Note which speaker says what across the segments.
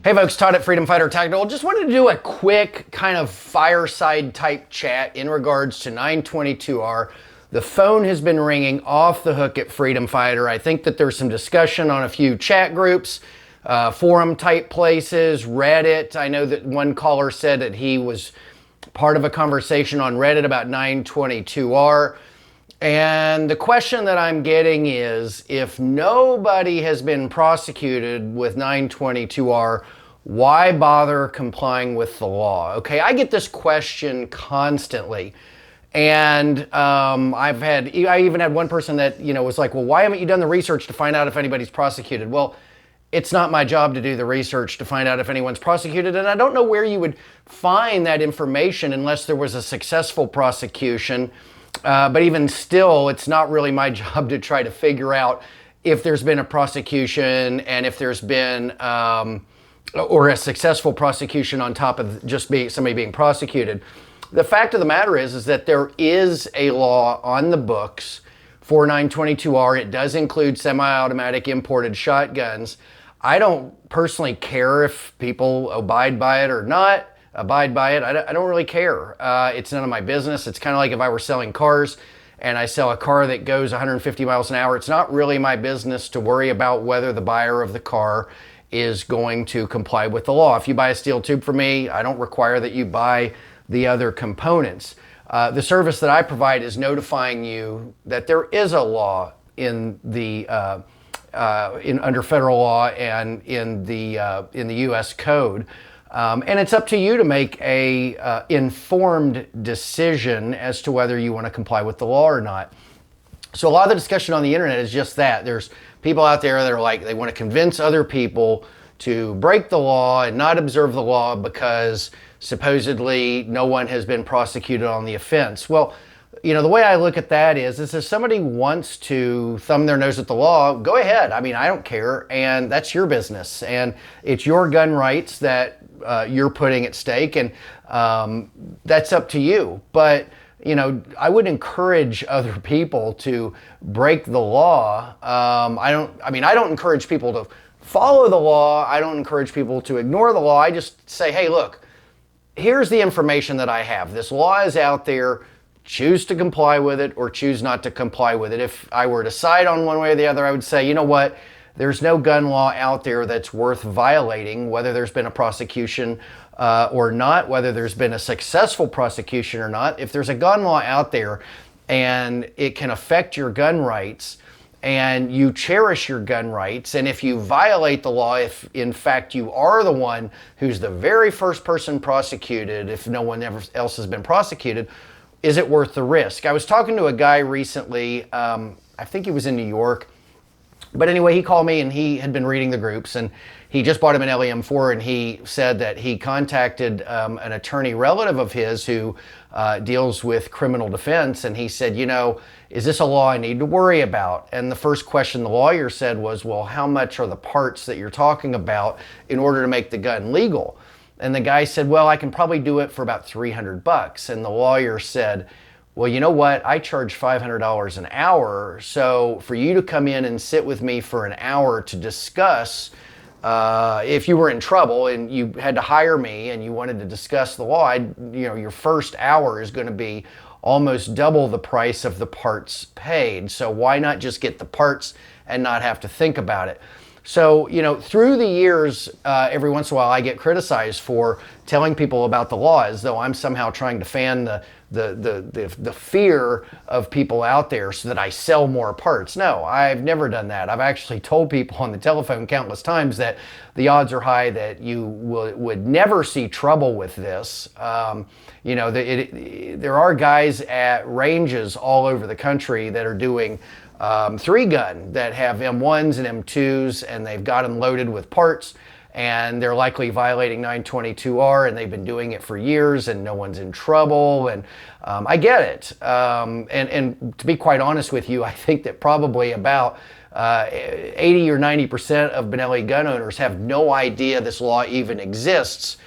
Speaker 1: Hey folks, Todd at Freedom Fighter Tactical. Just wanted to do a quick kind of fireside type chat in regards to 922R. The phone has been ringing off the hook at Freedom Fighter. I think that there's some discussion on a few chat groups, forum type places, Reddit. I know that one caller said that he was part of a conversation on Reddit about 922R. And the question that I'm getting is, if nobody has been prosecuted with 922R, why bother complying with the law? Okay, I get this question constantly. And I even had one person that, was like, well, why haven't you done the research to find out if anybody's prosecuted? Well, it's not my job to do the research to find out if anyone's prosecuted. And I don't know where you would find that information unless there was a successful prosecution. But even still, it's not really my job to try to figure out if there's been a prosecution and if there's been, or a successful prosecution on top of just somebody being prosecuted. The fact of the matter is that there is a law on the books for 922R. It does include semi-automatic imported shotguns. I don't personally care if people abide by it or not. I don't really care. It's none of my business. It's kind of like if I were selling cars and I sell a car that goes 150 miles an hour. It's not really my business to worry about whether the buyer of the car is going to comply with the law. If you buy a steel tube from me, I don't require that you buy the other components. The service that I provide is notifying you that there is a law in the under federal law and in the U.S. code. And it's up to you to make a informed decision as to whether you want to comply with the law or not. So a lot of the discussion on the internet is just that. There's people out there that are like, they want to convince other people to break the law and not observe the law because supposedly no one has been prosecuted on the offense. Well, the way I look at that is if somebody wants to thumb their nose at the law, go ahead. I mean, I don't care, and that's your business, and it's your gun rights that you're putting at stake, and that's up to you. But I would encourage other people to break the law. I don't encourage people to follow the law. I don't encourage people to ignore the law. I just say, hey, look, here's the information that I have. This law is out there. Choose to comply with it or choose not to comply with it. If I were to side on one way or the other, I would say, you know what? There's no gun law out there that's worth violating, whether there's been a prosecution or not, whether there's been a successful prosecution or not. If there's a gun law out there and it can affect your gun rights and you cherish your gun rights, and if you violate the law, if in fact you are the one who's the very first person prosecuted, if no one else has been prosecuted, is it worth the risk? I was talking to a guy recently, I think he was in New York, but anyway, he called me and he had been reading the groups and he just bought a Benelli M4 and he said that he contacted an attorney relative of his who deals with criminal defense, and he said, is this a law I need to worry about? And the first question the lawyer said was, well, how much are the parts that you're talking about in order to make the gun legal? And the guy said, well, I can probably do it for about $300. And the lawyer said, well, you know what? I charge $500 an hour. So for you to come in and sit with me for an hour to discuss, if you were in trouble and you had to hire me and you wanted to discuss the law, your first hour is going to be almost double the price of the parts paid. So why not just get the parts and not have to think about it? So, through the years, every once in a while I get criticized for telling people about the law as though I'm somehow trying to fan the fear of people out there so that I sell more parts. No, I've never done that. I've actually told people on the telephone countless times that the odds are high that you would never see trouble with this. There are guys at ranges all over the country that are doing 3-gun that have M1s and M2s, and they've got them loaded with parts, and they're likely violating 922R, and they've been doing it for years, and no one's in trouble, and I get it. And to be quite honest with you, I think that probably about 80 or 90% of Benelli gun owners have no idea this law even exists.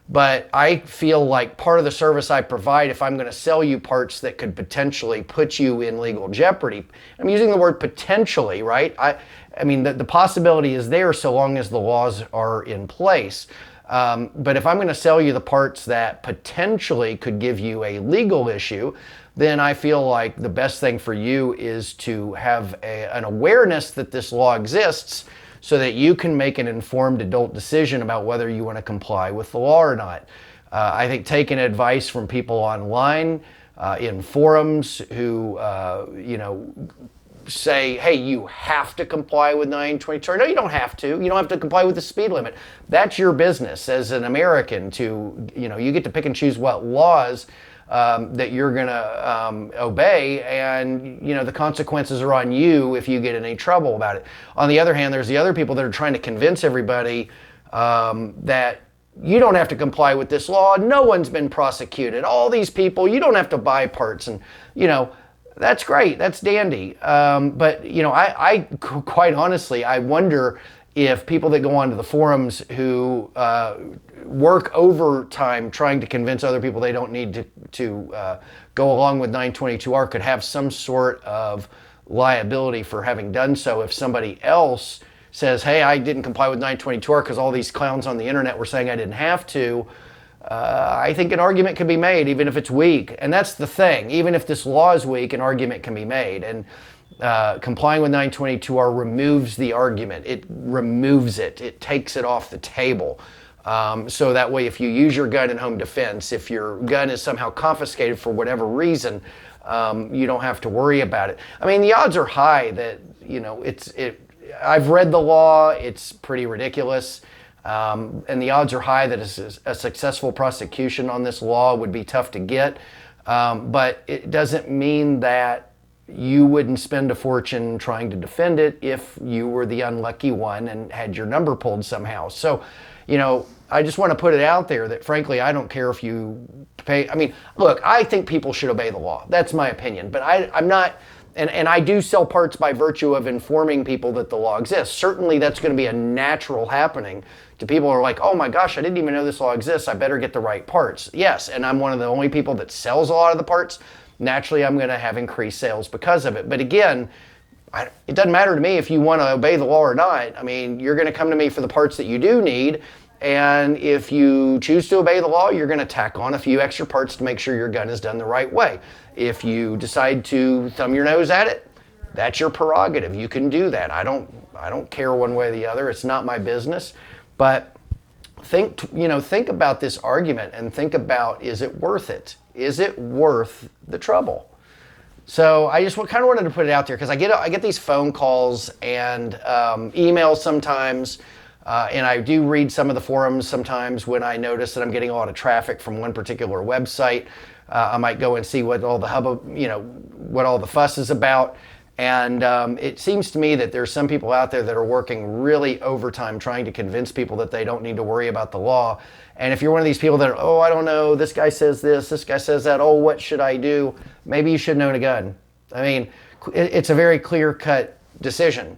Speaker 1: But I feel like part of the service I provide, if I'm going to sell you parts that could potentially put you in legal jeopardy, I'm using the word potentially, right? I mean, the possibility is there so long as the laws are in place. But if I'm going to sell you the parts that potentially could give you a legal issue, then I feel like the best thing for you is to have an awareness that this law exists so that you can make an informed adult decision about whether you want to comply with the law or not. I think taking advice from people online, in forums who, say, hey, you have to comply with 922. No, you don't have to. You don't have to comply with the speed limit. That's your business as an American to, you get to pick and choose what laws that you're going to obey, and the consequences are on you if you get in any trouble about it. On the other hand, there's the other people that are trying to convince everybody that you don't have to comply with this law. No one's been prosecuted. All these people, you don't have to buy parts, and that's great. That's dandy. But I quite honestly, I wonder if people that go onto the forums who work overtime trying to convince other people they don't need to go along with 922R could have some sort of liability for having done so if somebody else says, hey, I didn't comply with 922R because all these clowns on the internet were saying I didn't have to. I think an argument can be made even if it's weak. And that's the thing. Even if this law is weak, an argument can be made. And complying with 922R removes the argument. It removes it. It takes it off the table. So that way, if you use your gun in home defense, if your gun is somehow confiscated for whatever reason, you don't have to worry about it. I mean, the odds are high that, I've read the law. It's pretty ridiculous. And the odds are high that a successful prosecution on this law would be tough to get. But it doesn't mean that you wouldn't spend a fortune trying to defend it if you were the unlucky one and had your number pulled somehow. So, I just want to put it out there that frankly, I don't care if you pay. I mean, look, I think people should obey the law. That's my opinion, but I'm not, and I do sell parts by virtue of informing people that the law exists. Certainly that's going to be a natural happening to people who are like, oh my gosh, I didn't even know this law exists. I better get the right parts. Yes, and I'm one of the only people that sells a lot of the parts. Naturally, I'm going to have increased sales because of it. But again, it doesn't matter to me if you want to obey the law or not. I mean, you're going to come to me for the parts that you do need. And if you choose to obey the law, you're going to tack on a few extra parts to make sure your gun is done the right way. If you decide to thumb your nose at it, that's your prerogative. You can do that. I don't care one way or the other. It's not my business. But think about this argument and think about, is it worth it? Is it worth the trouble? So I just kind of wanted to put it out there because I get these phone calls and emails sometimes, and I do read some of the forums sometimes when I notice that I'm getting a lot of traffic from one particular website. I might go and see what all the what all the fuss is about. And it seems to me that there's some people out there that are working really overtime trying to convince people that they don't need to worry about the law. And if you're one of these people that are, oh, I don't know, this guy says this guy says that, oh, what should I do? Maybe you shouldn't own a gun. I mean, it's a very clear-cut decision.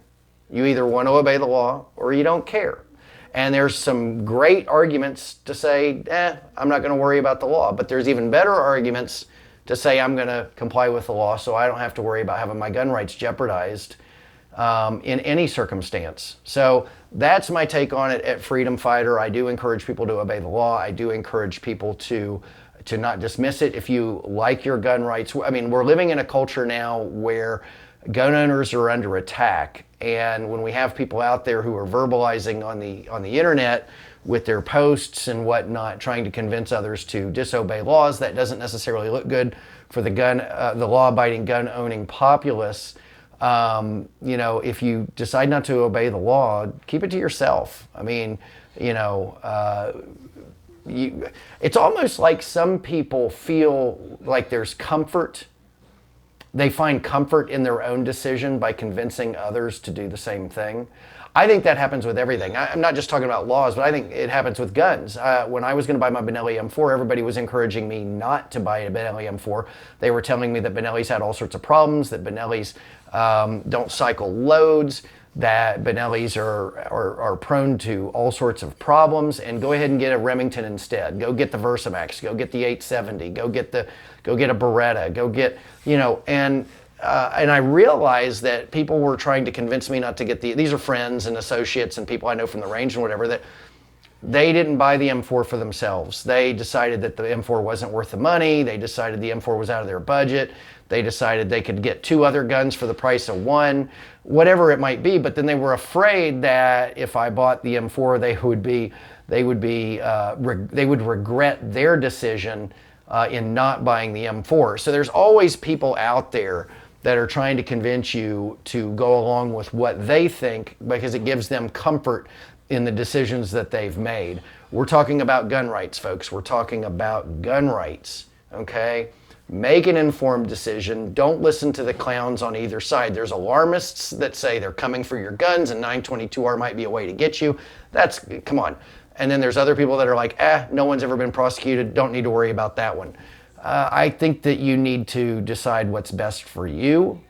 Speaker 1: You either want to obey the law or you don't care. And there's some great arguments to say, I'm not going to worry about the law. But there's even better arguments to say I'm going to comply with the law so I don't have to worry about having my gun rights jeopardized in any circumstance. So that's my take on it at Freedom Fighter. I do encourage people to obey the law. I do encourage people to not dismiss it. If you like your gun rights, I mean, we're living in a culture now where gun owners are under attack. And when we have people out there who are verbalizing on the internet with their posts and whatnot, trying to convince others to disobey laws, that doesn't necessarily look good for the law-abiding gun-owning populace. If you decide not to obey the law, keep it to yourself. I mean, it's almost like some people feel like there's comfort. They find comfort in their own decision by convincing others to do the same thing. I think that happens with everything. I'm not just talking about laws, but I think it happens with guns. When I was going to buy my Benelli M4, everybody was encouraging me not to buy a Benelli M4. They were telling me that Benellis had all sorts of problems, that Benellis don't cycle loads, that Benellis are prone to all sorts of problems, and go ahead and get a Remington instead. Go get the Versamax, go get the 870, go get a Beretta, go get, you know, and I realized that people were trying to convince me not to get these are friends and associates and people I know from the range and whatever, that they didn't buy the M4 for themselves. They decided that the M4 wasn't worth the money. They decided the M4 was out of their budget. They decided they could get 2 other guns for the price of 1, whatever it might be. But then they were afraid that if I bought the M4, they would regret their decision in not buying the M4. So there's always people out there that are trying to convince you to go along with what they think because it gives them comfort in the decisions that they've made. We're talking about gun rights, folks. We're talking about gun rights, okay? Make an informed decision. Don't listen to the clowns on either side. There's alarmists that say they're coming for your guns and 922R might be a way to get you. Come on. And then there's other people that are like, no one's ever been prosecuted. Don't need to worry about that one. I think that you need to decide what's best for you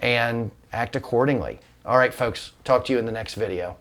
Speaker 1: and act accordingly. All right, folks, talk to you in the next video.